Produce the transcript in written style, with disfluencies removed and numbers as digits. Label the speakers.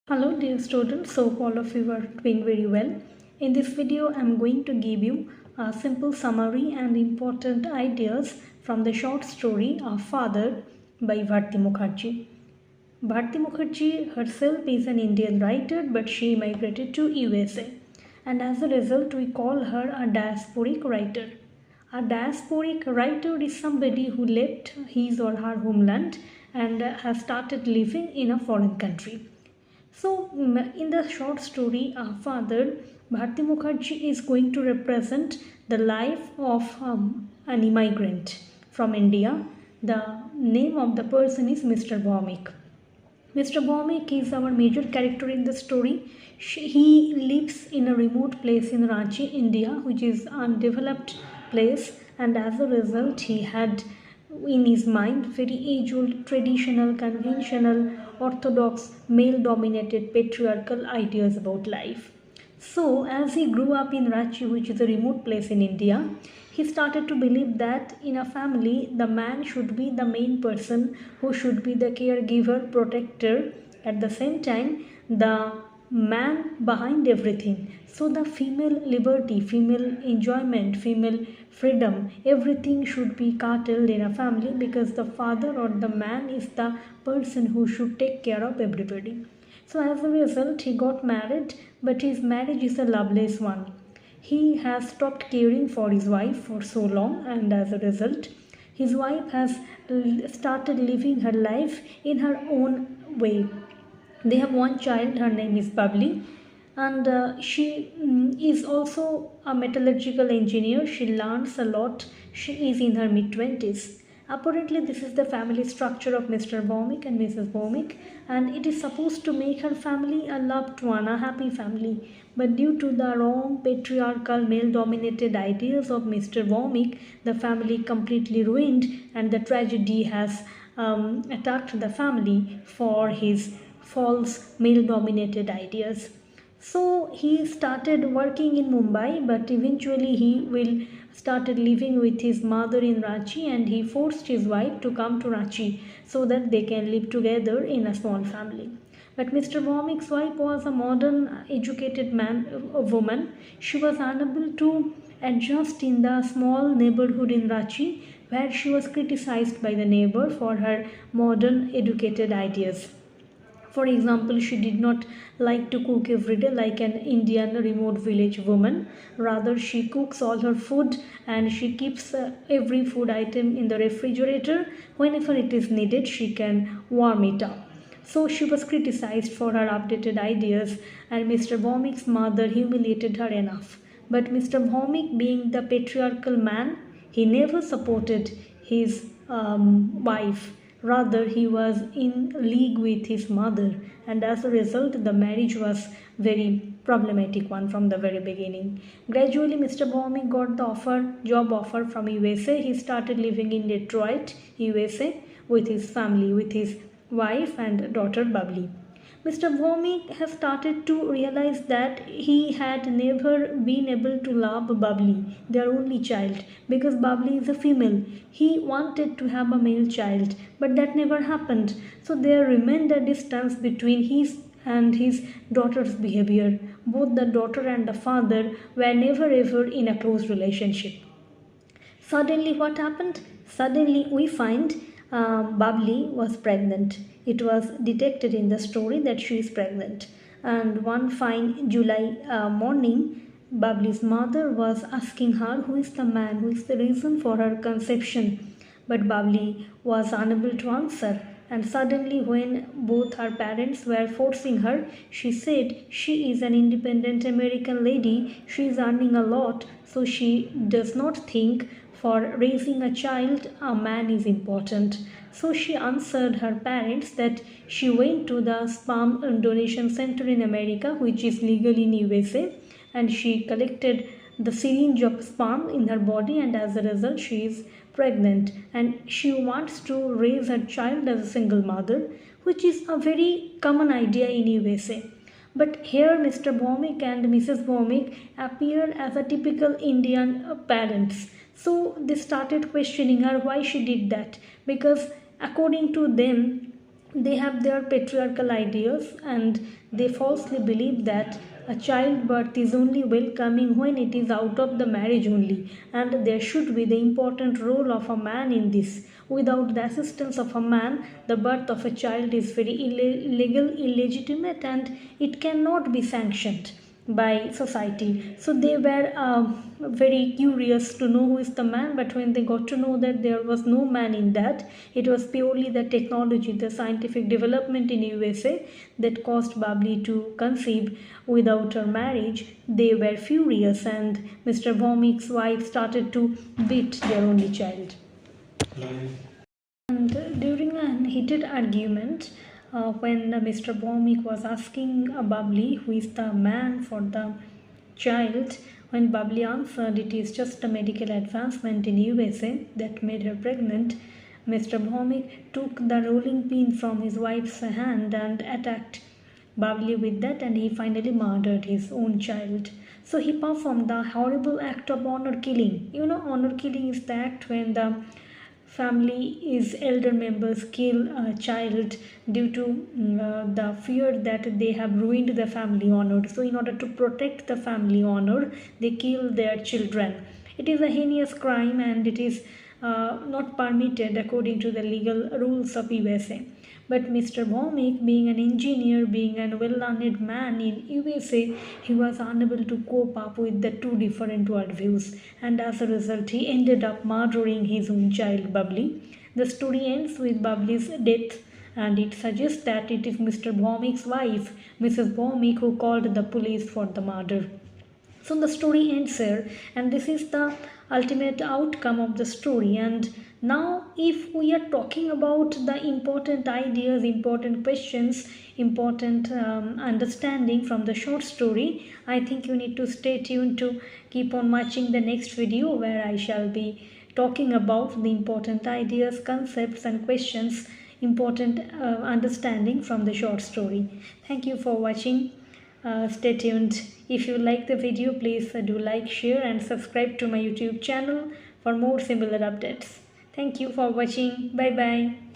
Speaker 1: Hello dear students, hope all of you are doing very well. In this video I am going to give you a simple summary and important ideas from the short story Our Father by Bharti Mukherjee. Bharti Mukherjee herself is an Indian writer, but she migrated to USA, and as a result we call her a diasporic writer. A diasporic writer is somebody who left his or her homeland and has started living in a foreign country. So, in the short story, Our Father, Bharti Mukherjee is going to represent the life of an immigrant from India. The name of the person is Mr. Bhaumik. Mr. Bhaumik is our major character in the story. He lives in a remote place in Ranchi, India, which is an undeveloped place, and as a result, he had in his mind very age-old, traditional, conventional, orthodox, male-dominated, patriarchal ideas about life. So, as he grew up in Ranchi, which is a remote place in India, he started to believe that in a family, the man should be the main person who should be the caregiver, protector. At the same time, the man behind everything. So, the female liberty, female enjoyment, female freedom, everything should be curtailed in a family because the father or the man is the person who should take care of everybody. So, as a result, he got married, but his marriage is a loveless one. He has stopped caring for his wife for so long, and as a result, his wife has started living her life in her own way. They have one child, her name is Bubbly, and she is also a metallurgical engineer. She learns a lot. She is in her mid 20s. Apparently, this is the family structure of Mr. Bhaumik and Mrs. Bhaumik, and it is supposed to make her family a loved one, a happy family. But due to the wrong patriarchal male dominated ideas of Mr. Bhaumik, the family completely ruined, and the tragedy has attacked the family for his false male dominated ideas. So he started working in Mumbai, but eventually he will started living with his mother in Ranchi, and he forced his wife to come to Ranchi so that they can live together in a small family. But Mr. Bhaumik's wife was a modern, educated woman. She was unable to adjust in the small neighborhood in Ranchi, where she was criticized by the neighbor for her modern, educated ideas. For example, she did not like to cook every day like an Indian remote village woman. Rather, she cooks all her food and she keeps every food item in the refrigerator. Whenever it is needed, she can warm it up. So she was criticized for her updated ideas, and Mr. Bhaumik's mother humiliated her enough. But Mr. Bhaumik, being the patriarchal man, he never supported his wife. Rather, he was in league with his mother, and as a result, the marriage was very problematic one from the very beginning. Gradually, Mr. Bhaumik got the job offer from USA. He started living in Detroit, USA, with his family, with his wife and daughter Bubbly. Mr. Bhaumik has started to realize that he had never been able to love Bubbly, their only child, because Bubbly is a female. He wanted to have a male child, but that never happened. So there remained a distance between his and his daughter's behavior. Both the daughter and the father were never ever in a close relationship. Suddenly, what happened? Suddenly, we find Bubbly was pregnant. It was detected in the story that she is pregnant. And one fine July morning, Bubbly's mother was asking her who is the man, who is the reason for her conception. But Bubbly was unable to answer. And suddenly, when both her parents were forcing her, she said she is an independent American lady, she is earning a lot, so she does not think for raising a child a man is important. So she answered her parents that she went to the sperm donation center in America, which is legal in USA, and she collected the syringe of sperm in her body, and as a result she is pregnant, and she wants to raise her child as a single mother, which is a very common idea in USA. But here Mr. Bhaumik and Mrs. Bhaumik appear as a typical Indian parents. So they started questioning her why she did that, because according to them They have their patriarchal ideas, and they falsely believe that a childbirth is only welcoming when it is out of the marriage only, and there should be the important role of a man in this. Without the assistance of a man, the birth of a child is very illegal, illegitimate, and it cannot be sanctioned by society. So they were very curious to know who is the man, but when they got to know that there was no man in that, it was purely the technology, the scientific development in USA that caused Babli to conceive without her marriage. They were furious, and Mr. Vomik's wife started to beat their only child. And during a heated argument, when Mr. Vomik was asking Babli who is the man for the child, when Babli answered it is just a medical advancement in USA that made her pregnant, Mr. Vomik took the rolling pin from his wife's hand and attacked Babli with that, and he finally murdered his own child. So he performed the horrible act of honor killing. You know, honor killing is the act when the family's elder members kill a child due to the fear that they have ruined the family honor. So in order to protect the family honor, they kill their children. It is a heinous crime, and it is not permitted according to the legal rules of USA. But Mr. Vomik, being an engineer, being a well-learned man in USA, he was unable to cope up with the two different worldviews, and as a result, he ended up murdering his own child, Babli. The story ends with Babli's death, and it suggests that it is Mr. Vomik's wife, Mrs. Vomik, who called the police for the murder. So the story ends here, and this is the ultimate outcome of the story. And now, if we are talking about the important ideas, important questions, important understanding from the short story, I think you need to stay tuned to keep on watching the next video, where I shall be talking about the important ideas, concepts and questions, important understanding from the short story. Thank you for watching. Stay tuned. If you like the video, please do like, share and subscribe to my YouTube channel for more similar updates. Thank you for watching. Bye bye.